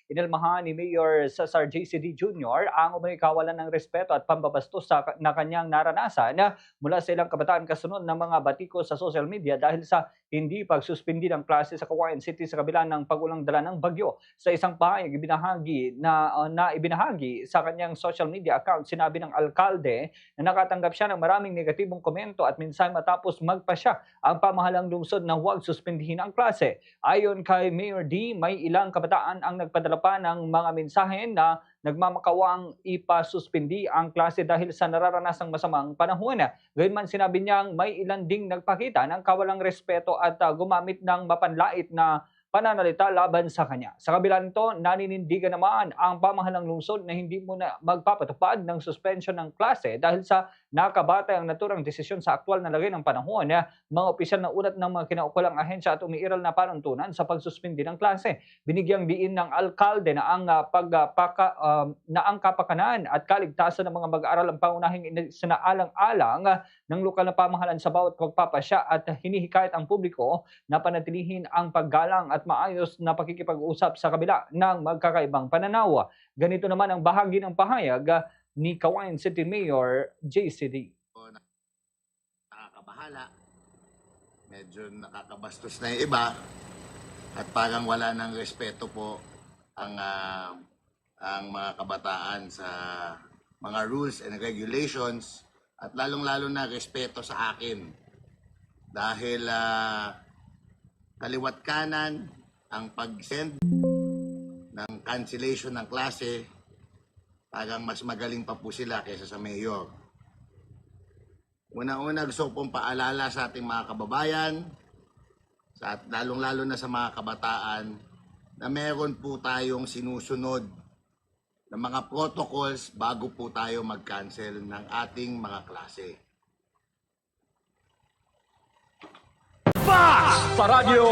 Inilmahan ni Mayor Cesar JCD Jr. ang umano'y kawalan ng respeto at pambabastos na kanyang naranasan mula sa ilang kabataan kasunod ng mga batiko sa social media dahil sa hindi pagsuspindi ng klase sa Cagayan City sa kabila ng pagulang dala ng bagyo. Sa isang pahayag na ibinahagi sa kanyang social media account, sinabi ng alkalde na nakatanggap siya ng maraming negatibong komento at minsan matapos magpasya ang pamahalang lungsod na huwag suspindihin ang klase. Ayon kay Mayor D, may ilang kabataan ang nagpadala pa ng mga mensahe na nagmamakawang ipasuspindi ang klase dahil sa nararanasang masamang panahon. Gayunman sinabi niyang may ilan ding nagpakita ng kawalang respeto at gumamit ng mapanlait na pananalita laban sa kanya. Sa kabila nito, naninindigan naman ang pamahalang lungsod na hindi muna magpapatupad ng suspension ng klase dahil sa nakabatay ang naturang desisyon sa aktwal na lagay ng panahon. Mga opisyal na ulat ng mga kinaukulang ahensya at umiiral na panuntunan sa pagsuspindi ng klase. Binigyang diin ng alkalde na ang kapakanan at kaligtasan ng mga mag-aaral ang pangunahing sinaalang-alang ng lokal na pamahalan sa bawat pagpapasya at hinihikayat ang publiko na panatilihin ang paggalang at maayos na pakikipag-usap sa kabila ng magkakaibang pananaw. Ganito naman ang bahagi ng pahayag ni Cagayan City Mayor JCD. Nakakabahala, medyo nakakabastos na yung iba at parang wala ng respeto po ang mga kabataan sa mga rules and regulations at lalong-lalo na respeto sa akin dahil kaliwat kanan ang pag-send ng cancellation ng klase, parang mas magaling pa po sila kaysa sa mayor. Una-una gusto pong paalala sa ating mga kababayan, lalong-lalo na sa mga kabataan, na meron po tayong sinusunod ng mga protocols bago po tayo mag-cancel ng ating mga klase. Sa radyo